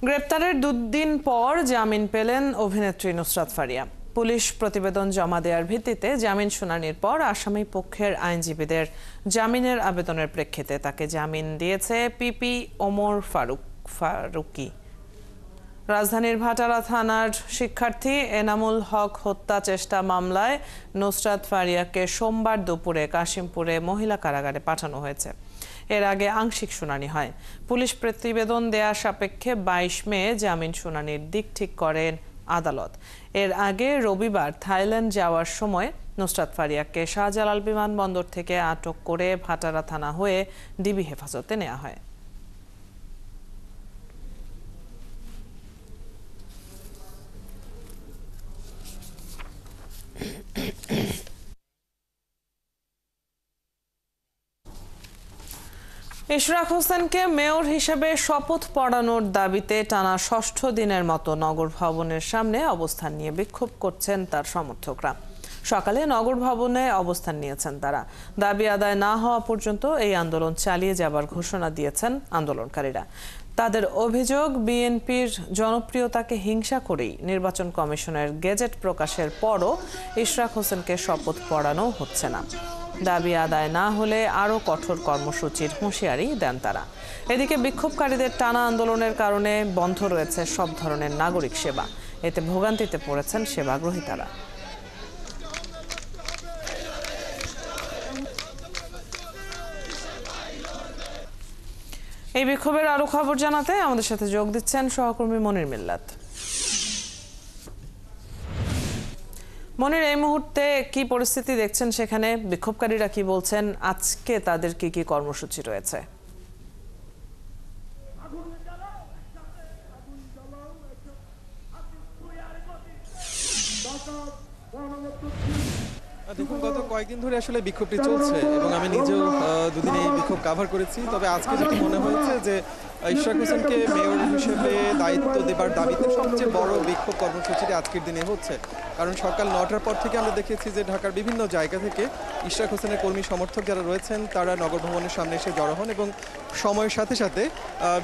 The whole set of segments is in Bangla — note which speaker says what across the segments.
Speaker 1: গ্রেপ্তারের দুদিন পর জামিন পেলেন অভিনেত্রী নুসরাত ফারিয়া। পুলিশ প্রতিবেদন জমা দেওয়ার ভিত্তিতে জামিন শুনানির পর আসামি পক্ষের আইনজীবীদের জামিনের আবেদনের প্রেক্ষিতে তাকে জামিন দিয়েছে পিপি ওমর ফারুকী। রাজধানীর ভাটারা থানার শিক্ষার্থী এনামুল হক হত্যা চেষ্টা মামলায় নুসরাত ফারিয়াকে সোমবার দুপুরে কাশিমপুরে মহিলা কারাগারে পাঠানো হয়েছে। এর আগে আংশিক শুনানি হয়। পুলিশ প্রতিবেদন দেয়া সাপেক্ষে 22 মে জামিন শুনানির দিক ঠিক করেন আদালত। এর আগে রবিবার থাইল্যান্ড যাওয়ার সময় নুসরাত ফারিয়াকে শাহজালাল বিমানবন্দর থেকে আটক করে ভাটারা থানা হয়ে ডিবি হেফাজতে নেওয়া হয়। ইশরাক হোসেনকে মেয়র হিসেবে শপথ পড়ানোর দাবিতে টানা ৬ষ্ঠ দিনের মতো নগর ভবনের সামনে অবস্থান নিয়ে বিক্ষোভ করছেন তার সমর্থকরা। সকালে নগর ভবনে অবস্থান নিয়েছেন তারা। দাবি আদায় না হওয়া পর্যন্ত এই আন্দোলন চালিয়ে যাবার ঘোষণা দিয়েছেন আন্দোলনকারীরা। তাদের অভিযোগ, বিএনপির জনপ্রিয়তাকে হিংসা করেই নির্বাচন কমিশনের গেজেট প্রকাশের পরও ইশরাক হোসেনকে শপথ পড়ানো হচ্ছে না। দাবি আদায় না হলে আরও কঠোর কর্মসূচির হুঁশিয়ারি দেন তারা। এদিকে বিক্ষোভকারীদের টানা আন্দোলনের কারণে বন্ধ রয়েছে সব ধরনের নাগরিক সেবা। এতে ভোগান্তিতে পড়েছেন সেবাগ্রহীতারা। এই বিক্ষোভের আরো খবর জানাতে আমাদের সাথে যোগ দিচ্ছেন সহকর্মী মনির মিল্লাত। মনির, এই মুহূর্তে কি পরিস্থিতি দেখছেন সেখানে? বিক্ষোভকারীরা কি বলছেন? আজকে তাদের কি কি কর্মসূচি রয়েছে?
Speaker 2: দেখুন, গত কয়েকদিন ধরে আসলে বিক্ষোভটি চলছে এবং আমি নিজেও দুদিন এই বিক্ষোভ কাভার করেছি। তবে আজকে যেটা মনে হয়েছে যে ইশরাক হোসেনকে মেয়র হিসেবে দায়িত্ব দেবার দাবিতে সবচেয়ে বড় বিক্ষোভ কর্মসূচিটি আজকের দিনে হচ্ছে। কারণ সকাল 9টার পর থেকে আমরা দেখেছি যে ঢাকার বিভিন্ন জায়গা থেকে ইশরাক হোসেনের কর্মী সমর্থক যারা রয়েছেন তারা নগর ভবনের সামনে এসে জড়ো হন এবং সময়ের সাথে সাথে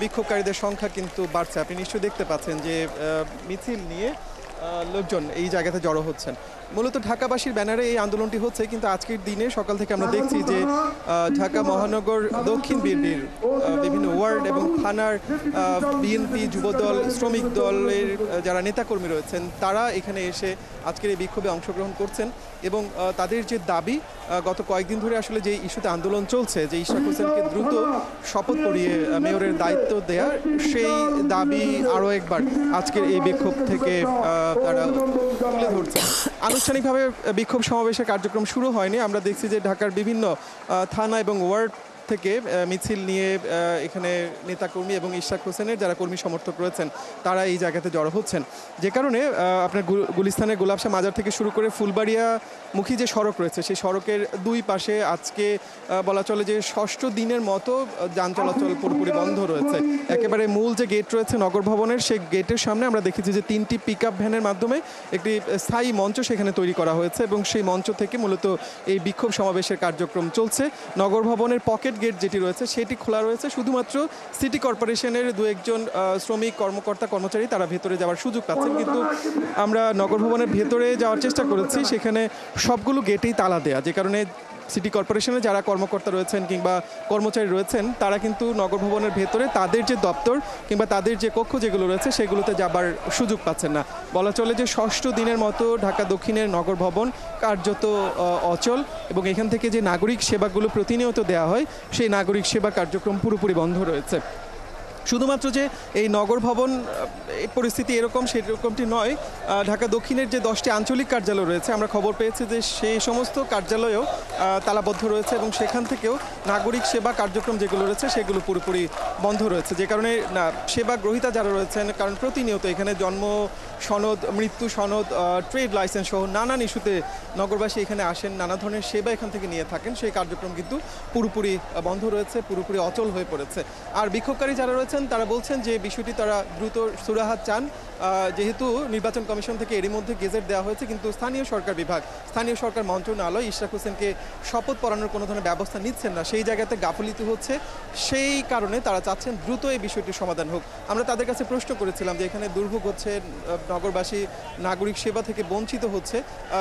Speaker 2: বিক্ষোভকারীদের সংখ্যা কিন্তু বাড়ছে। আপনি নিশ্চয়ই দেখতে পাচ্ছেন যে মিছিল নিয়ে লোকজন এই জায়গাতে জড়ো হচ্ছেন। মূলত ঢাকাবাসীর ব্যানারে এই আন্দোলনটি হচ্ছে, কিন্তু আজকের দিনে সকাল থেকে আমরা দেখছি যে ঢাকা মহানগর দক্ষিণ বিএনপির বিভিন্ন ওয়ার্ড এবং থানার বিএনপি, যুবদল, শ্রমিক দলের যারা নেতাকর্মী রয়েছেন তারা এখানে এসে আজকের এই বিক্ষোভে অংশগ্রহণ করছেন এবং তাদের যে দাবি, গত কয়েকদিন ধরে আসলে যে ইস্যুতে আন্দোলন চলছে যে ইশরাক হোসেনকে দ্রুত শপথ পড়িয়ে মেয়রের দায়িত্ব দেয়া, সেই দাবি আরও একবার আজকের এই বিক্ষোভ থেকে তারা তুলে ধরছে। আনুষ্ঠানিকভাবে বিক্ষোভ সমাবেশের কার্যক্রম শুরু হয়নি। আমরা দেখছি যে ঢাকার বিভিন্ন থানা এবং ওয়ার্ড থেকে মিছিল নিয়ে এখানে নেতাকর্মী এবং ইশরাক হোসেনের যারা কর্মী সমর্থক রয়েছেন তারা এই জায়গাতে জড়ো হচ্ছেন। যে কারণে আপনার গুলিস্তানের গোলাপশাহ মাজার থেকে শুরু করে ফুলবাড়িয়া মুখী যে সড়ক রয়েছে সেই সড়কের দুই পাশে আজকে বলা চলে যে 6ষ্ঠ দিনের মতো যান চলাচল পুরোপুরি বন্ধ রয়েছে। একেবারে মূল যে গেট রয়েছে নগর ভবনের, সেই গেটের সামনে আমরা দেখেছি যে 3টি পিকআপ ভ্যানের মাধ্যমে একটি স্থায়ী মঞ্চ সেখানে তৈরি করা হয়েছে এবং সেই মঞ্চ থেকে মূলত এই বিক্ষোভ সমাবেশের কার্যক্রম চলছে। নগর ভবনের পকেট গেট যেটি রয়েছে সেটি খোলা রয়েছে, শুধুমাত্র সিটি কর্পোরেশনের 2-1 শ্রমিক কর্মকর্তা কর্মচারী তারা ভেতরে যাওয়ার সুযোগ পাচ্ছেন। কিন্তু আমরা নগর ভবনের ভেতরে যাওয়ার চেষ্টা করেছি, সেখানে সবগুলো গেটেই তালা দেয়া, যে কারণে সিটি কর্পোরেশনে যারা কর্মকর্তা রয়েছেন কিংবা কর্মচারী রয়েছেন তারা কিন্তু নগর ভবনের ভেতরে তাদের যে দপ্তর কিংবা তাদের যে কক্ষ যেগুলো রয়েছে সেগুলোতে যাবার সুযোগ পাচ্ছেন না। বলা চলে যে 6ষ্ঠ দিনের মতো ঢাকা দক্ষিণের নগর ভবন কার্যত অচল এবং এখান থেকে যে নাগরিক সেবাগুলো প্রতিনিয়ত দেওয়া হয় সেই নাগরিক সেবা কার্যক্রম পুরোপুরি বন্ধ রয়েছে। শুধুমাত্র যে এই নগর ভবন এই পরিস্থিতি এরকম সেরকমটি নয়, ঢাকা দক্ষিণের যে 10টি আঞ্চলিক কার্যালয় রয়েছে আমরা খবর পেয়েছি যে সেই সমস্ত কার্যালয়েও তালাবদ্ধ রয়েছে এবং সেখান থেকেও নাগরিক সেবা কার্যক্রম যেগুলো রয়েছে সেগুলো পুরোপুরি বন্ধ রয়েছে। যে কারণে সেবা গ্রহীতা যারা রয়েছেন, কারণ প্রতিনিয়ত এখানে জন্ম সনদ, মৃত্যু সনদ, ট্রেড লাইসেন্স সহ নানান ইস্যুতে নগরবাসী এখানে আসেন, নানা ধরনের সেবা এখান থেকে নিয়ে থাকেন, সেই কার্যক্রম কিন্তু পুরোপুরি বন্ধ রয়েছে, পুরোপুরি অচল হয়ে পড়েছে। আর বিক্ষোভকারী যারা রয়েছে করেছেন তারা বলছেন যে বিষয়টি তারা দ্রুত সুরাহাত চান, যেহেতু নির্বাচন কমিশন থেকে এরই মধ্যে গেজেট দেওয়া হয়েছে, কিন্তু স্থানীয় সরকার বিভাগ, স্থানীয় সরকার মন্ত্রণালয় ইশরাক হোসেনকে শপথ পড়ানোর কোনো ধরনের ব্যবস্থা নিচ্ছেন না, সেই জায়গাতে গাফিলতি হচ্ছে। সেই কারণে তারা চাচ্ছেন দ্রুত এই বিষয়টির সমাধান হোক। আমরা তাদের কাছে প্রশ্ন করেছিলাম যে এখানে দুর্ভোগ হচ্ছে, নগরবাসী নাগরিক সেবা থেকে বঞ্চিত হচ্ছে,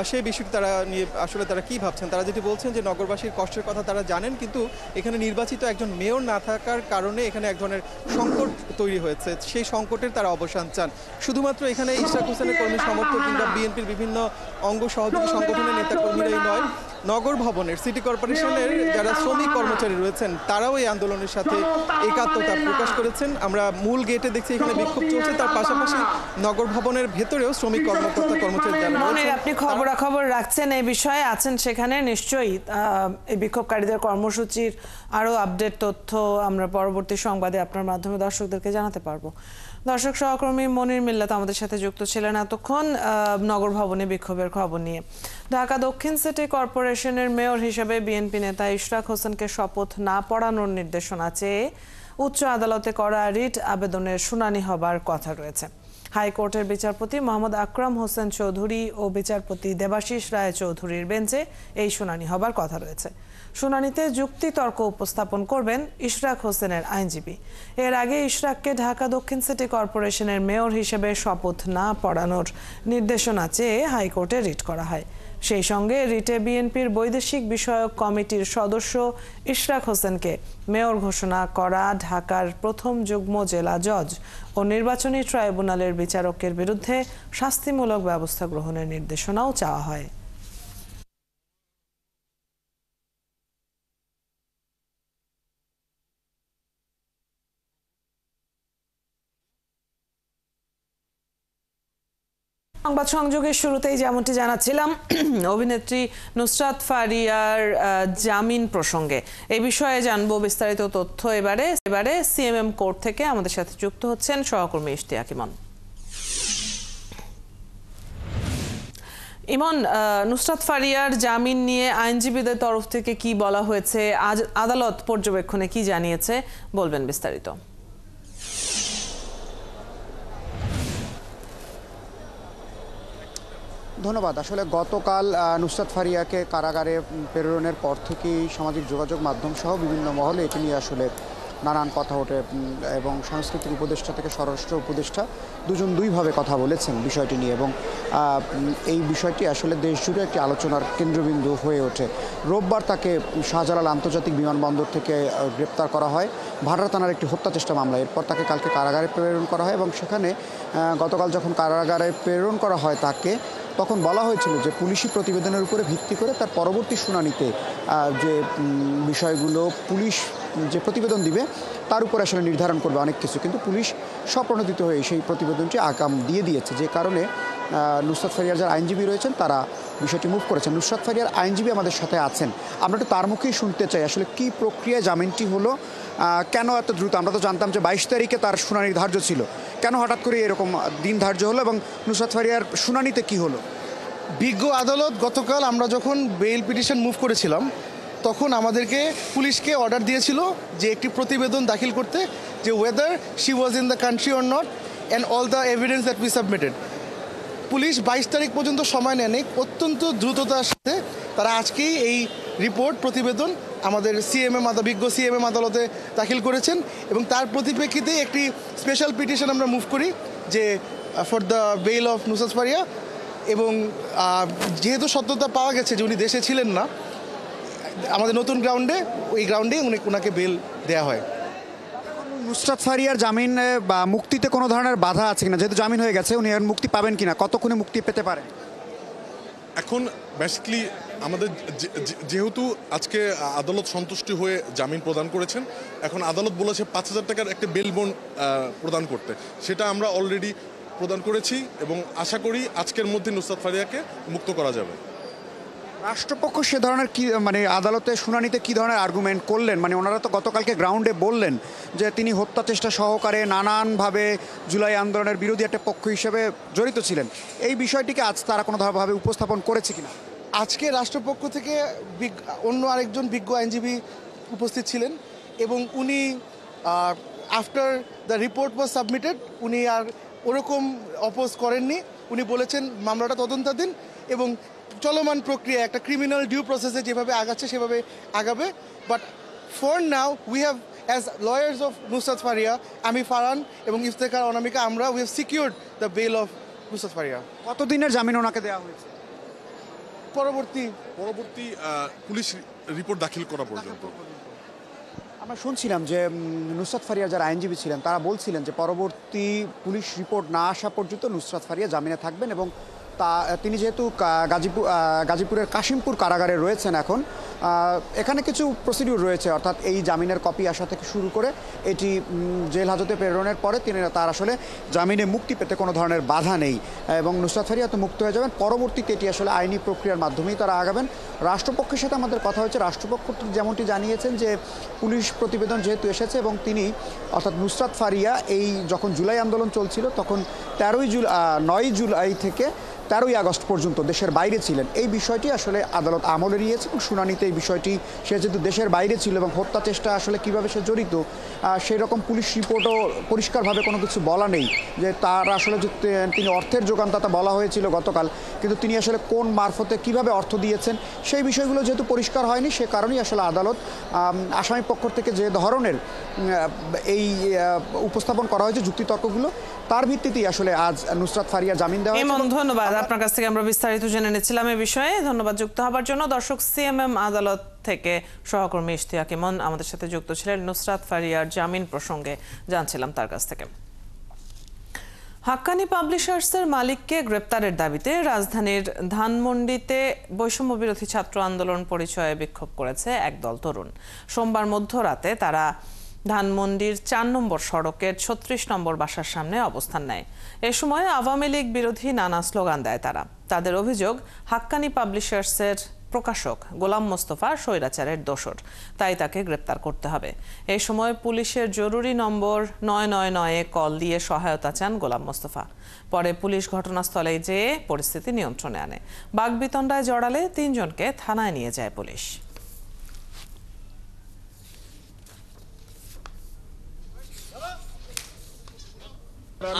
Speaker 2: সেই বিষয়টি তারা নিয়ে আসলে তারা কী ভাবছেন। তারা যেটি বলছেন যে নগরবাসীর কষ্টের কথা তারা জানেন, কিন্তু এখানে নির্বাচিত একজন মেয়র না থাকার কারণে এখানে এক ধরনের সংকট তৈরি হয়েছে, সেই সংকটের তারা অবসান চান। শুধুমাত্র এখানে ইশরাক হোসেনের কর্মী সমর্থক কিংবা বিএনপির বিভিন্ন অঙ্গ সহযোগী সংগঠনের নেতাকর্মীরাই নয়, নগর ভবনের, সিটি কর্পোরেশনের যারা শ্রমিক কর্মচারী রয়েছেন তারাও এই আন্দোলনের সাথে একাত্মতা প্রকাশ করেছেন। আমরা মূল গেটে দেখছি এখানে বিক্ষোভ চলছে, তার পাশাপাশি নগর ভবনের ভেতরেও শ্রমিক কর্মকর্তা কর্মচারী যারা রয়েছেন।
Speaker 1: আপনি খবরাখবর রাখছেন এই বিষয়ে, আছেন সেখানে নিশ্চয়ই। এই বিক্ষোভকারীদের কর্মসূচির আরও আপডেট তথ্য আমরা পরবর্তী সংবাদে আপনার মাধ্যমে দর্শকদেরকে জানাতে পারবো। দর্শক সহকর্মী মনির মিল্লাত আমাদের সাথে যুক্ত ছিলেন এতক্ষণ নগর ভবনে বিক্ষোভের খবর নিয়ে। ঢাকা দক্ষিণ সিটি কর্পোরেশনের মেয়র হিসেবে বিএনপি নেতা ইশরাক হোসেনকে শপথ না পড়ানোর নির্দেশনা চেয়ে উচ্চ আদালতে করা রিট আবেদনের শুনানি হবার কথা রয়েছে। হাইকোর্টের বিচারপতি মোহাম্মদ আকরাম হোসেন চৌধুরী ও বিচারপতি দেবাশিস রায় চৌধুরীর বেঞ্চে এই শুনানি হবার কথা রয়েছে। শুনানিতে যুক্তিতর্ক উপস্থাপন করবেন ইশরাক হোসেনের আইনজীবী। এর আগে ইশরাককে ঢাকা দক্ষিণ সিটি কর্পোরেশনের মেয়র হিসেবে শপথ না পড়ানোর নির্দেশনা চেয়ে হাইকোর্টে রিট করা হয়। সেই সঙ্গে রিটে বিএনপির বৈদেশিক বিষয়ক কমিটির সদস্য ইশরাক হোসেনকে মেয়র ঘোষণা করা ঢাকার প্রথম যুগ্ম জেলা জজ ও নির্বাচনী ট্রাইব্যুনালের বিচারকের বিরুদ্ধে শাস্তিমূলক ব্যবস্থা গ্রহণের নির্দেশনাও চাওয়া হয়। সংবাদ সংযোগের শুরুতেই যেমনটি জানাচ্ছিলাম, অভিনেত্রী নুসরাত ফারিয়ার জামিন প্রসঙ্গে এই বিষয়ে জানবো বিস্তারিত তথ্য। এবারে সিএমএম কোর্ট থেকে আমাদের সাথে যুক্ত হচ্ছেন সহকর্মী ইশতিয়াক ইমন। ইমন, নুসরাত ফারিয়ার জামিন নিয়ে আইনজীবীদের তরফ থেকে কি বলা হয়েছে, আজ আদালত পর্যবেক্ষণে কি জানিয়েছে, বলবেন বিস্তারিত।
Speaker 3: ধন্যবাদ। আসলে গতকাল নুসরাত ফারিয়াকে কারাগারে প্রেরণের পর থেকেই সামাজিক যোগাযোগ মাধ্যম সহ বিভিন্ন মহলে এটি নিয়ে আসলে নানান কথা ওঠে এবং সাংস্কৃতিক উপদেষ্টা থেকে স্বরাষ্ট্র উপদেষ্টা দুইভাবে কথা বলেছেন বিষয়টি নিয়ে, এবং এই বিষয়টি আসলে দেশজুড়ে একটি আলোচনার কেন্দ্রবিন্দু হয়ে ওঠে। রোববার তাকে শাহজালাল আন্তর্জাতিক বিমানবন্দর থেকে গ্রেপ্তার করা হয় ভাটার থানার একটি হত্যা চেষ্টা মামলা। এরপর তাকে কালকে কারাগারে প্রেরণ করা হয় এবং সেখানে গতকাল যখন কারাগারে প্রেরণ করা হয় তাকে, তখন বলা হয়েছিল যে পুলিশি প্রতিবেদনের উপরে ভিত্তি করে তার পরবর্তী শুনানিতে যে বিষয়গুলো পুলিশ যে প্রতিবেদন দিবে তার উপর আসলে নির্ধারণ করবে অনেক কিছু, কিন্তু পুলিশ স্বপ্রণোদিত হয়ে সেই প্রতিবেদনটি আগাম দিয়ে দিয়েছে, যে কারণে নুসরাত ফারিয়ার যারা আইনজীবী রয়েছেন তারা বিষয়টি মুভ করেছেন। নুসরাত ফারিয়ার আইনজীবী আমাদের সাথে আছেন, আমরা একটু তার মুখেই শুনতে চাই আসলে কি প্রক্রিয়ায় জামিনটি হলো, কেন এত দ্রুত। আমরা তো জানতাম যে 22 তারিখে তার শুনানি ধার্য ছিল, কেন হঠাৎ করে এরকম দিন ধার্য হলো এবং নুসরাত ফারিয়ার শুনানিতে কি হলো?
Speaker 4: বিজ্ঞ আদালত গতকাল আমরা যখন বেইল পিটিশন মুভ করেছিলাম তখন আমাদেরকে পুলিশকে অর্ডার দিয়েছিল যে একটি প্রতিবেদন দাখিল করতে, যে weather she was in the country or not and all the evidence that we submitted. Police 22 তারিখ পর্যন্ত সময় নেয়নি, অত্যন্ত দ্রুততার সাথে তারা আজকেই এই রিপোর্ট প্রতিবেদন আমাদের বিজ্ঞ সিএমএম আদালতে দাখিল করেছেন এবং তার পরিপ্রেক্ষিতে একটি স্পেশাল পিটিশন আমরা মুভ করি যে for the bail of Nusrat Faria, এবং যেহেতু সত্যতা পাওয়া গেছে যে উনি দেশে ছিলেন না, আমাদের নতুন গ্রাউন্ডে ওনাকে বেল দেওয়া হয়।
Speaker 3: নুসরাত ফারিয়ার জামিন বা মুক্তিতে কোনো ধরনের বাধা আছে কিনা, যেহেতু জামিন হয়ে গেছে উনি এখন মুক্তি পাবেন কিনা, কতক্ষণে মুক্তি পেতে পারেন?
Speaker 5: এখন বেসিক্যালি আমাদের যেহেতু আজকে আদালত সন্তুষ্টি হয়ে জামিন প্রদান করেছেন, এখন আদালত বলেছে 5,000 টাকার একটা বেল বন্ড প্রদান করতে, সেটা আমরা অলরেডি প্রদান করেছি এবং আশা করি আজকের মধ্যে নুসরাত ফারিয়াকে মুক্ত করা যাবে।
Speaker 3: রাষ্ট্রপক্ষ সে ধরনের কি আদালতে শুনানিতে কি ধরনের আর্গুমেন্ট করলেন? ওনারা তো গতকালকে গ্রাউন্ডে বললেন যে তিনি হত্যা চেষ্টা সহকারে নানানভাবে জুলাই আন্দোলনের বিরোধী একটা পক্ষ হিসেবে জড়িত ছিলেন, এই বিষয়টিকে আজ তারা কোনোভাবে উপস্থাপন করেছে কিনা?
Speaker 4: আজকে রাষ্ট্রপক্ষ থেকে অন্য আরেকজন বিজ্ঞ আইনজীবী উপস্থিত ছিলেন এবং উনি after the report was submitted উনি আর ওরকম অপোজ করেননি। উনি বলেছেন মামলাটা তদন্তাধীন এবং চলমান প্রক্রিয়া একটা ক্রিমিনাল ডিউ প্রসেসে যেভাবে আগাচ্ছে সেভাবে আগাবে। But for now we have as lawyers of Nusrat Faria, আমি ফারহান এবং ইফতেখার অনামিকা, আমরা we have secured the value of Nusrat Faria.
Speaker 3: কতদিনের জামিন ওনাকে দেওয়া হয়েছে?
Speaker 4: পরবর্তী
Speaker 5: পুলিশ রিপোর্ট দাখিল করা পর্যন্ত।
Speaker 3: আমরা শুনছিলাম যে নুসরাত ফারিয়া যারা আইনজীবী ছিলেন তারা বলছিলেন যে পরবর্তী পুলিশ রিপোর্ট না আসা পর্যন্ত নুসরাত ফারিয়া জামিনে থাকবেন এবং তিনি যেহেতু গাজীপুরের কাশিমপুর কারাগারে রয়েছেন এখন, এখানে কিছু প্রসিডিউর রয়েছে, অর্থাৎ এই জামিনের কপি আসা থেকে শুরু করে এটি জেল হাজতে প্রেরণের পরে তার আসলে জামিনে মুক্তি পেতে কোনো ধরনের বাধা নেই এবং নুসরাত ফারিয়া তো মুক্ত হয়ে যাবেন। পরবর্তীতে এটি আসলে আইনি প্রক্রিয়ার মাধ্যমেই তারা আগাবেন। রাষ্ট্রপক্ষের সাথে আমাদের কথা হয়েছে, রাষ্ট্রপক্ষ যেমনটি জানিয়েছেন যে পুলিশ প্রতিবেদন যেহেতু এসেছে এবং তিনি অর্থাৎ নুসরাত ফারিয়া এই যখন জুলাই আন্দোলন চলছিল তখন 9 জুলাই থেকে 13ই আগস্ট পর্যন্ত দেশের বাইরে ছিলেন, এই বিষয়টি আসলে আদালত আমলে নিয়েছে এবং শুনানিতে এই বিষয়টি সে যেহেতু দেশের বাইরে ছিল এবং হত্যা চেষ্টা আসলে কিভাবে সে জড়িত সেই রকম পুলিশ রিপোর্টও পরিষ্কারভাবে কোনো কিছু বলা নেই যে তার আসলে যে তিনি অর্থের যোগানদাতা বলা হয়েছিল গতকাল, কিন্তু তিনি আসলে কোন মারফতে কিভাবে অর্থ দিয়েছেন সেই বিষয়গুলো যেহেতু পরিষ্কার হয়নি, সে কারণেই আসলে আদালত আসামি পক্ষ থেকে যে ধরনের এই উপস্থাপন করা হয়েছে যুক্তিতর্কগুলো তার ভিত্তিতেই আসলে আজ নুসরাত ফারিয়া জামিন দেওয়া হয়েছে।
Speaker 1: ধন্যবাদ, আপনার কাছ থেকে আমরা বিস্তারিত জেনে নিচ্ছিলাম এই বিষয়ে। ধন্যবাদ যুক্ত হবার জন্য। দর্শক, সিএমএম আদালত থেকে সহকর্মী ইশতিয়াক ইমন আমাদের সাথে যুক্ত ছিলেন। নুসরাত ফারিয়ার জামিন প্রসঙ্গে জানছিলাম তার কাছ থেকে। হাক্কানি পাবলিশার্সের মালিককে গ্রেপ্তারের দাবিতে রাজধানীর ধানমন্ডিতে বৈষম্য বিরোধী ছাত্র আন্দোলন পরিচয়ে বিক্ষোভ করেছে একদল তরুণ। সোমবার মধ্যরাতে তারা ধানমন্ডির 4 নম্বর সড়কের 36 নম্বর বাসার সামনে অবস্থান নেয়। এ সময় আওয়ামী লীগ বিরোধী নানা স্লোগান দেয় তারা। তাদের অভিযোগ, হাক্কানি পাবলিশার্সের প্রকাশক গোলাম মোস্তফা স্বৈরাচারের দোসর, তাই তাকে গ্রেপ্তার করতে হবে। এই সময় পুলিশের জরুরি নম্বর 999-এ কল দিয়ে সহায়তা চান গোলাম মোস্তফা। পরে পুলিশ ঘটনাস্থলে যেয়ে পরিস্থিতি নিয়ন্ত্রণে আনে। বাগবিতণ্ডায় জড়ালে 3 জনকে থানায় নিয়ে যায় পুলিশ।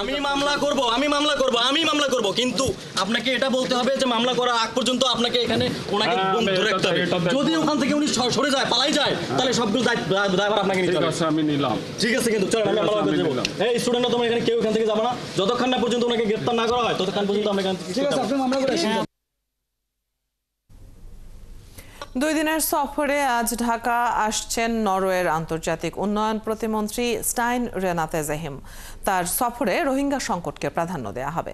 Speaker 6: আমি মামলা করব কিন্তু আপনাকে এটা বলতে হবে যে মামলা করার আগ পর্যন্ত আপনাকে এখানে ওনাকে ধরে রাখতে হবে। যদি ওখান থেকে উনি সরে যায়, পালাই যায়, তাহলে সবগুলো দায়ভার আপনাকে নিতে হবে।
Speaker 7: আমি নিলাম,
Speaker 6: ঠিক আছে, কিন্তু চলেন আমি মামলা করে দেব। এই স্টুডেন্টরা তোমরা এখানে কেউ এখান থেকে যাবে না, যতক্ষণ না পর্যন্ত ওনাকে গ্রেফতার না করা হয় ততক্ষণ পর্যন্ত আমরা এখান থেকে। ঠিক আছে, আপনি মামলা করে আসেন।
Speaker 1: 2 দিনের সফরে আজ ঢাকা আসছেন নরওয়ের আন্তর্জাতিক উন্নয়ন প্রতিমন্ত্রী স্টাইন রেনাতে জেহিম। তার সফরে রোহিঙ্গা সংকটকে প্রাধান্য দেওয়া হবে।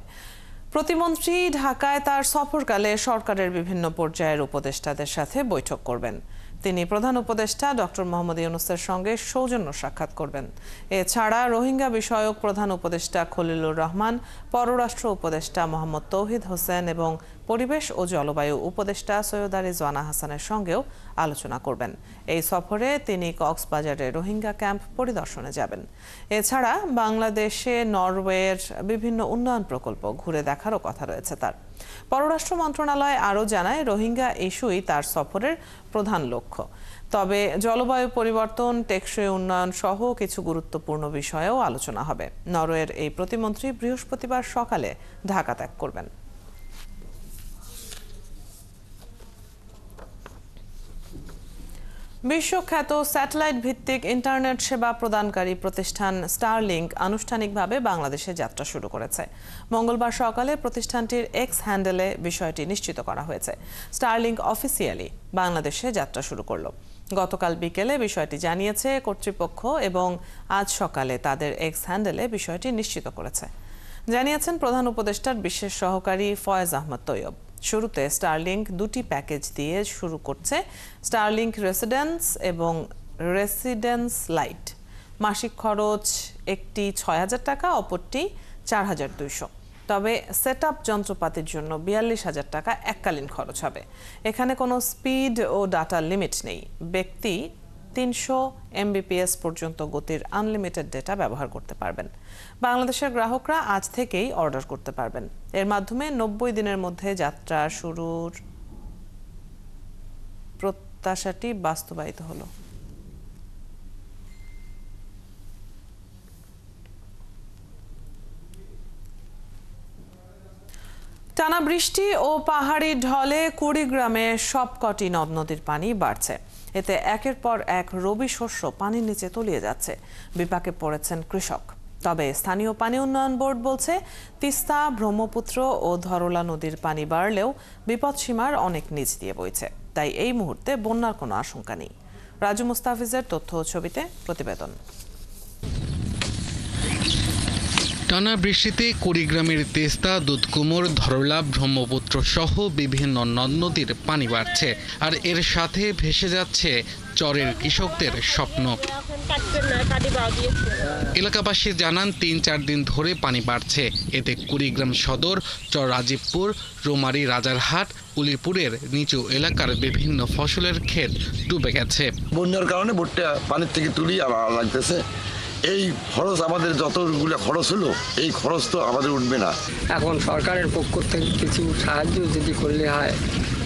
Speaker 1: প্রতিমন্ত্রী ঢাকায় তার সফরকালে সরকারের বিভিন্ন পর্যায়ের উপদেষ্টাদের সাথে বৈঠক করবেন। তিনি প্রধান উপদেষ্টা ডক্টর মোহাম্মদ ইউনূসের সঙ্গে সৌজন্য সাক্ষাৎ করবেন। এছাড়া রোহিঙ্গা বিষয়ক প্রধান উপদেষ্টা খলিলুর রহমান, পররাষ্ট্র উপদেষ্টা মোহাম্মদ তৌহিদ হোসেন এবং পরিবেশ ও জলবায়ু উপদেষ্টা সৈয়দা রিজওয়ানা হাসানের সঙ্গেও আলোচনা করবেন। এই সফরে তিনি কক্সবাজারে রোহিঙ্গা ক্যাম্প পরিদর্শনে যাবেন। এছাড়া বাংলাদেশে নরওয়ের বিভিন্ন উন্নয়ন প্রকল্প ঘুরে দেখারও কথা রয়েছে তার। পররাষ্ট্র মন্ত্রণালয় আরও জানায়, রোহিঙ্গা ইস্যুই তার সফরের প্রধান লক্ষ্য। তবে জলবায়ু পরিবর্তন, টেকসই উন্নয়ন সহ কিছু গুরুত্বপূর্ণ বিষয়েও আলোচনা হবে। নরওয়ের এই প্রতিমন্ত্রী বৃহস্পতিবার সকালে ঢাকা ত্যাগ করবেন। বিশ্বখ্যাত স্যাটেলাইট ভিত্তিক ইন্টারনেট সেবা প্রদানকারী প্রতিষ্ঠান স্টারলিংক আনুষ্ঠানিকভাবে বাংলাদেশে যাত্রা শুরু করেছে। মঙ্গলবার সকালে প্রতিষ্ঠানটির এক্স হ্যান্ডেলে বিষয়টি নিশ্চিত করা হয়েছে। স্টারলিংক অফিসিয়ালি বাংলাদেশে যাত্রা শুরু করল। গতকাল বিকেলে বিষয়টি জানিয়েছে কর্তৃপক্ষ এবং আজ সকালে তাদের এক্স হ্যান্ডেলে বিষয়টি নিশ্চিত করেছে, জানিয়েছেন প্রধান উপদেষ্টার বিশেষ সহকারী ফয়েজ আহমদ তৈয়ব। শুরুতে স্টারলিংক 2টি প্যাকেজ দিয়ে শুরু করছে, স্টারলিংক রেসিডেন্স এবং রেসিডেন্স লাইট। মাসিক খরচ একটি 6,000 টাকা, অপরটি 4,200। তবে সেটআপ যন্ত্রপাতির জন্য 42,000 টাকা এককালীন খরচ হবে। এখানে কোনো স্পিড ও ডাটা লিমিট নেই। ব্যক্তি 300 MBPS পর্যন্ত গতির আনলিমিটেড ডেটা ব্যবহার করতে পারবেন। বাংলাদেশের গ্রাহকরা আজ থেকেই অর্ডার করতে পারবেন। এর মাধ্যমে 90 দিনের মধ্যে যাত্রা শুরুর প্রত্যাশাটি বাস্তবায়িত হলো। টানা বৃষ্টি ও পাহাড়ি ঢলে কুড়িগ্রামে সবকটি নদ নদীর পানি বাড়ছে। এতে একের পর এক রবি শস্য পানির নিচে তলিয়ে যাচ্ছে। বিপাকে পড়েছেন কৃষক। তবে স্থানীয় পানি উন্নয়ন বোর্ড বলছে, তিস্তা, ব্রহ্মপুত্র ও ধরলা নদীর পানি বাড়লেও বিপদসীমার অনেক নিচ দিয়ে বইছে। তাই এই মুহূর্তে বন্যার কোনো আশঙ্কা নেই। রাজু মুস্তাফিজের তথ্য ও ছবিতে প্রতিবেদন।
Speaker 7: টানা বৃষ্টিতে কুড়িগ্রামের তেস্তা, দুধকুমোর, ধরলা, ব্রহ্মপুত্র সহ বিভিন্ন নদ নদীর পানি বাড়ছে। আর এর সাথে ভেসে যাচ্ছে চরের কৃষকদের স্বপ্ন। এলাকাবাসী জানান ৩-৪ দিন ধরে পানি বাড়ছে। এতে কুড়িগ্রাম সদর, চর রাজীবপুর, রোমারী, রাজারহাট, উলিপুরের নিচু এলাকার বিভিন্ন ফসলের ক্ষেত ডুবে গেছে।
Speaker 8: বন্যার কারণে ভুট্টা পানির থেকে তুলি লাগতেছে। এই খরচ আমাদের যতগুলো খরচ হলো, এই খরচ তো আমাদের উঠবে না।
Speaker 9: এখন সরকারের পক্ষ থেকে কিছু সাহায্য যদি করলে হয়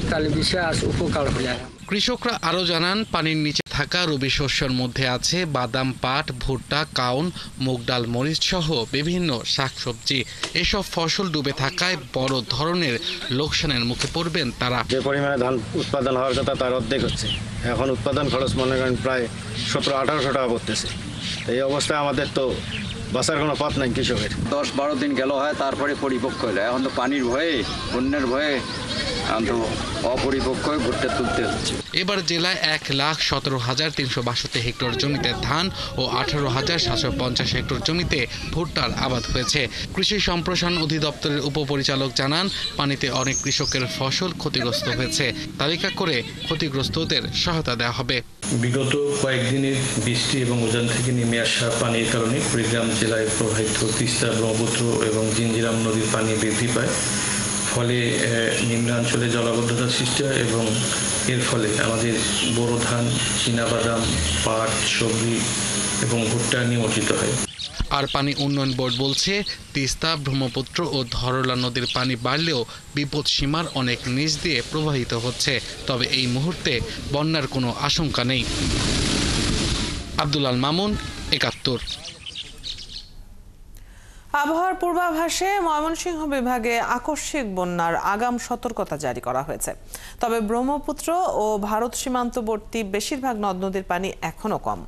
Speaker 9: তাহলে বিশেষ উপকার হলে।
Speaker 7: কৃষকরা আরও জানান, পানির নিচে থাকা রবি শস্যের মধ্যে আছে বাদাম, পাট, ভুট্টা, কাউন, মুগ ডাল, মরিচ সহ বিভিন্ন শাকসবজি। এসব ফসল ডুবে থাকায় বড় ধরনের লোকসানের মুখে পড়বেন তারা।
Speaker 10: যে পরিমাণে ধান উৎপাদন হওয়ার কথা তার অর্ধেক হচ্ছে। এখন উৎপাদন খরচ মনে করেন প্রায় 1700-1800 টাকা পড়তেছে। এই অবস্থায় আমাদের তো বাঁচার কোনো পথ নাই কৃষকের।
Speaker 11: 10-12 দিন গেল হয়, তারপরে পরিপক্ক হলো। এখন তো পানির ভয়ে, বন্যার ভয়ে অপরিপক্ক হয়ে ভুট্টা তুলতে হচ্ছে।
Speaker 7: এবার জেলায় 1,17,362 হেক্টর জমিতে ধান ও 18,750 হেক্টর জমিতে ভুট্টার আবাদ হয়েছে। কৃষি সম্প্রসারণ অধিদপ্তরের উপপরিচালক জানান, পানিতে অনেক কৃষকের ফসল ক্ষতিগ্রস্ত হয়েছে। তালিকা করে ক্ষতিগ্রস্তদের সহায়তা দেওয়া হবে।
Speaker 12: বিগত কয়েকদিনের বৃষ্টি এবং উজান থেকে নেমে আসা পানির কারণে কুড়িগ্রাম জেলায় প্রবাহিত তিস্তা, ব্রহ্মপুত্র এবং জিঞ্জিরাম নদীর পানি বৃদ্ধি পায়। ফলে নিম্নাঞ্চলে জলাবদ্ধতার সৃষ্টি হয় এবং এর ফলে আমাদের বোরো ধান, চীনাবাদাম, পাট, সবজি এবং ভুট্টা নিমজ্জিত হয়।
Speaker 7: আর পানি উন্নয়ন বোর্ড বলছে, তিস্তা, ব্রহ্মপুত্র ও ধরলা নদীর পানি বাড়লেও বিপদ সীমার অনেক নিচ দিয়ে প্রবাহিত হচ্ছে। তবে এই মুহূর্তে বন্যার কোনো আশঙ্কা নেই। আব্দুল আল মামুন, ৭১।
Speaker 1: আবহাওয়ার পূর্বাভাসে ময়মনসিংহ বিভাগে আকস্মিক বন্যার আগাম সতর্কতা জারি করা হয়েছে। তবে ব্রহ্মপুত্র ও ভারত সীমান্তবর্তী বেশিরভাগ নদ নদীর পানি এখনো কম।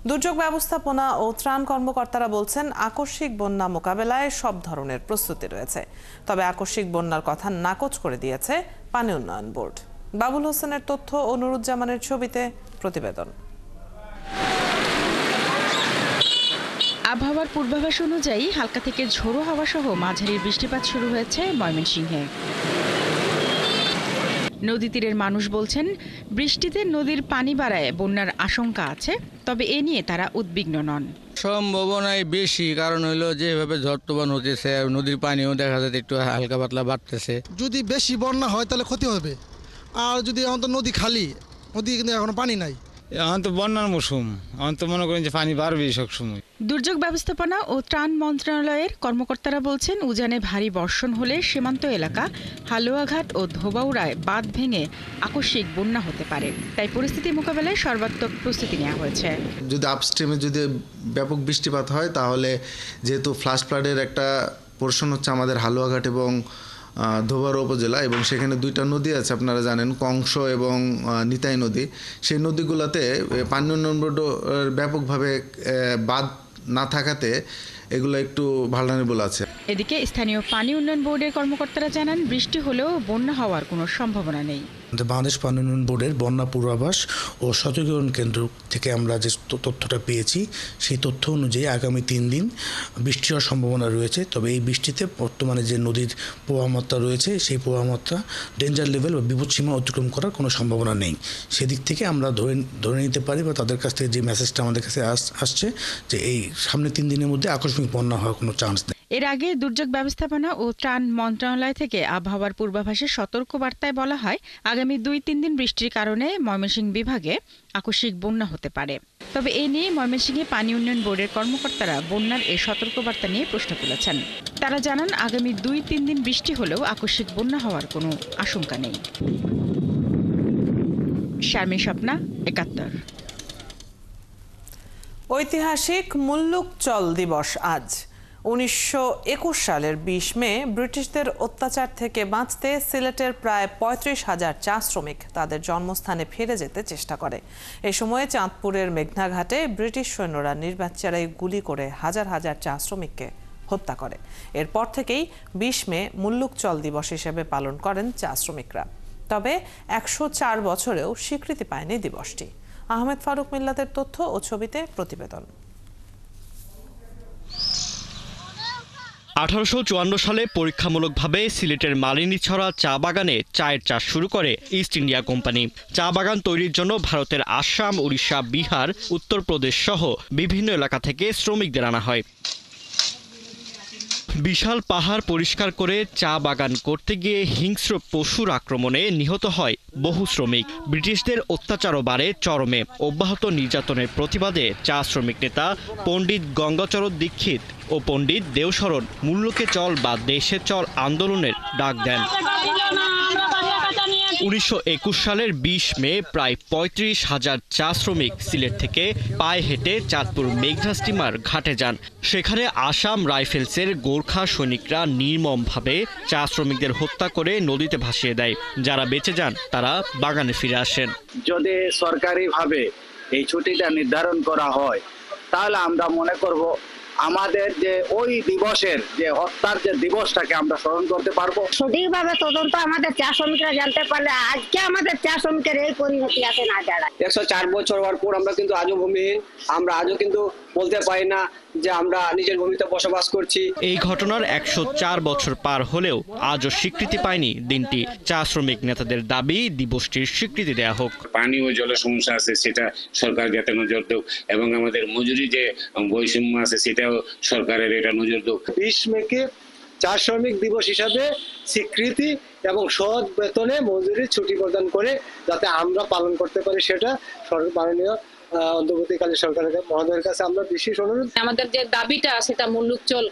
Speaker 1: দুর্যোগ ব্যবস্থাপনা ও ত্রাণ কর্মকর্তারা বলছেন, আকস্মিক বন্যা মোকাবেলায় সব ধরনের প্রস্তুতি রয়েছে। তবে আকস্মিক বন্যার কথা নাকচ করে দিয়েছে পানি উন্নয়ন বোর্ড। বাবুল হোসেনের তথ্য ও নুরুজ্জামানের ছবিতে প্রতিবেদন।
Speaker 13: আবহাওয়ার পূর্বাভাস অনুযায়ী হালকা থেকে ঝোড়ো হাওয়া সহ মাঝারি বৃষ্টিপাত শুরু হয়েছে ময়মনসিংহে। নদী তীরের মানুষ বলছেন, বৃষ্টিতে নদীর পানি বাড়ায় বন্যার আশঙ্কা আছে। তবে এ নিয়ে তারা উদ্বিগ্ন নন।
Speaker 14: সম্ভাবনাই বেশি, কারণ হলো যেভাবে ঝড় তুফান হতেছে, নদীর পানিও দেখা যাচ্ছে একটু হালকা পাতলা বাড়তেছে।
Speaker 15: যদি বেশি বন্যা হয় তাহলে ক্ষতি হবে। আর যদি এখন তো নদী খালি, নদী কিন্তু এখনো পানি নাই।
Speaker 14: এখন তো বন্যার মৌসুম, এখন তো মনে করেন যে পানি বাড়বে সবসময়।
Speaker 13: দুর্যোগ ব্যবস্থাপনা ও ত্রাণ মন্ত্রণালয়ের কর্মকর্তারা বলছেন, উজানে ভারী বর্ষণ হলে সীমান্ত এলাকা হালুয়াঘাট ও ধোবাউড়ায় বাঁধ ভেঙে আকস্মিক বন্যা হতে পারে। তাই পরিস্থিতি মোকাবেলায় সর্বাত্মক প্রস্তুতি নেওয়া হয়েছে।
Speaker 16: যদি আপস্ট্রিমে যদি ব্যাপক বৃষ্টিপাত হয়, তাহলে যেহেতু ফ্ল্যাশ ফ্লাডের একটা পোর্শন হচ্ছে আমাদের হালুয়াঘাট এবং ধোবাউড়া উপজেলা, এবং সেখানে 2টা নদী আছে আপনারা জানেন, কংস এবং নিতাই নদী। সেই নদীগুলোতে পানি উন্নয়ন বোর্ড ব্যাপকভাবে বাঁধ না থাকাতে এগুলো একটু ভালনারেবল আছে।
Speaker 13: এদিকে স্থানীয় পানি উন্নয়ন বোর্ডের কর্মকর্তারা জানান, বৃষ্টি হলেও বন্যা হওয়ার কোনো সম্ভাবনা নেই।
Speaker 17: বাংলাদেশ পানি উন্নয়ন বোর্ডের বন্যা পূর্বাভাস ও সচেতন কেন্দ্র থেকে আমরা যে তথ্যটা পেয়েছি, সেই তথ্য অনুযায়ী আগামী 3 দিন বৃষ্টি হওয়ার সম্ভাবনা রয়েছে। তবে এই বৃষ্টিতে বর্তমানে যে নদীর প্রবাহমাত্রা রয়েছে, সেই প্রবাহমাত্রা ডেঞ্জার লেভেল বা বিপদসীমা অতিক্রম করার কোনো সম্ভাবনা নেই। সেদিক থেকে আমরা ধরে নিতে পারি, বা তাদের কাছ থেকে যে মেসেজটা আমাদের কাছে আসছে, যে এই সামনে 3 দিনের মধ্যে আকস্মিক বন্যা হওয়ার কোনো চান্স নেই।
Speaker 13: এর আগে দুর্যোগ ব্যবস্থাপনা ও ত্রাণ মন্ত্রণালয় থেকে আবহাওয়ার পূর্বাভাসে সতর্ক বার্তায় বলা হয়, আগামী 2-3 দিন বৃষ্টির কারণে ময়মনসিংহ বিভাগে আকস্মিক বন্যা হতে পারে। তবে এ নিয়ে ময়মনসিংহে পানি উন্নয়ন বোর্ডের কর্মকর্তারা বন্যার এই সতর্কবার্তা নিয়ে প্রশ্ন তুলেছেন। তারা জানান, আগামী 2-3 দিন বৃষ্টি হলেও আকস্মিক বন্যা হওয়ার কোনো আশঙ্কা নেই। শারমিন স্বপ্না, ৭১।
Speaker 1: ঐতিহাসিক মুল্লুক চল দিবস আজ। 1921 সালের 20 মে ব্রিটিশদের অত্যাচার থেকে বাঁচতে সিলেটের প্রায় 35,000 চা শ্রমিক তাদের জন্মস্থানে ফিরে যেতে চেষ্টা করে। এই সময়ে চাঁদপুরের মেঘনাঘাটে ব্রিটিশ সৈন্যরা নির্বাচনে গুলি করে হাজার হাজার চা শ্রমিককে হত্যা করে। এরপর থেকেই 20 মে মুল্লুক চল দিবস হিসেবে পালন করেন চা শ্রমিকরা। তবে 104 বছরেও স্বীকৃতি পায়নি দিবসটি। আহমেদ ফারুক মিল্লাতের তথ্য ও ছবিতে প্রতিবেদন।
Speaker 18: 1854 সালে পরীক্ষামূলকভাবে সিলেটের মালিনীছড়া চা বাগানে চায়ের চাষ শুরু করে ইস্ট ইন্ডিয়া কোম্পানি। চা বাগান তৈরির জন্য ভারতের আসাম, উড়িষ্যা, বিহার, উত্তরপ্রদেশ সহ বিভিন্ন এলাকা থেকে শ্রমিকদের আনা হয়। বিশাল পাহাড় পরিষ্কার করে চা বাগান করতে গিয়ে হিংস্র পশুর আক্রমণে নিহত হয় বহু শ্রমিক। ব্রিটিশদের অত্যাচারও বাড়ে চরমে। অব্যাহত নির্যাতনের প্রতিবাদে চা শ্রমিক নেতা পণ্ডিত গঙ্গাচরণ দীক্ষিত ও পণ্ডিত দেওশরণ মুল্লুকে চল বা দেশে চল আন্দোলনের ডাক দেন। 1921 সালের 20 মে প্রায় 35,000 চা শ্রমিক সিলেট থেকে পায়ে হেঁটে চাঁদপুর মেঘনা স্টিমার ঘাটে যান। সেখানে আসাম রাইফেলসের গোর্খা সৈনিকরা নির্মমভাবে চা শ্রমিকদের হত্যা করে নদীতে ভাসিয়ে দেয়। যারা বেঁচে যান তারা বাগানে ফিরে আসেন।
Speaker 19: যদি সরকারিভাবে এই ছুটিটা নির্ধারণ করা হয় তাহলে আমরা মনে করব আমাদের যে ওই দিবসের যে হত্যার যে দিবসটাকে আমরা স্মরণ করতে পারবো।
Speaker 20: সঠিকভাবে তদন্ত আমাদের চা শ্রমিকরা জানতে পারলে আজকে আমাদের চা শ্রমিকের এই পরিণতি আছে না দাঁড়ায়।
Speaker 21: 104 বছর হওয়ার পর আমরা কিন্তু আজও ভূমিহীন। আমরা আজও কিন্তু বলতে পারি না যে আমরা নিজের ভূমিতে বসবাস করছি।
Speaker 18: এই ঘটনার 104 বছর পার হলেও আজও স্বীকৃতি পায়নি দিনটি। চা শ্রমিক নেতাদের দাবি দিবসটির স্বীকৃতি দেয়া হোক।
Speaker 22: পানি ও জলের সমস্যা আছে সেটা সরকার যাতে নজর দেয় এবং আমাদের মজুরি যে বৈষম্য আছে সেটাও সরকারের এটা নজর দেয়।
Speaker 23: 20 মেকে চা শ্রমিক দিবস হিসাবে স্বীকৃতি এবং সৎ বেতনে মজুরির ছুটি প্রদান করে যাতে আমরা পালন করতে পারি সেটা মাননীয় অন্তর্বর্তীকালীন সরকারের মহোদয়ের কাছে আমরা বিশেষ অনুরোধ।
Speaker 24: আমাদের যে দাবিটা সেটা মুল্লুক চল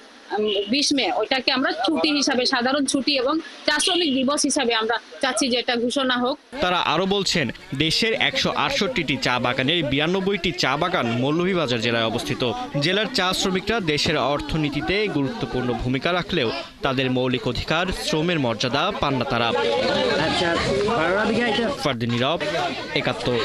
Speaker 24: 20 মে ওইটাকে আমরা ছুটি হিসাবে, সাধারণ ছুটি এবং চা শ্রমিক দিবস হিসাবে আমরা চাচ্ছি যে এটা ঘোষণা হোক।
Speaker 18: তারা আরো বলছেন, দেশের 168টি চা বাগানের 92টি চা বাগান মৌলভীবাজার জেলায় অবস্থিত। জেলার চা শ্রমিকরা দেশের অর্থনীতিতে গুরুত্বপূর্ণ ভূমিকা রাখলেও তাদের মৌলিক অধিকার, শ্রমের মর্যাদা পান না তারা। ফারদিন নীরব, 71।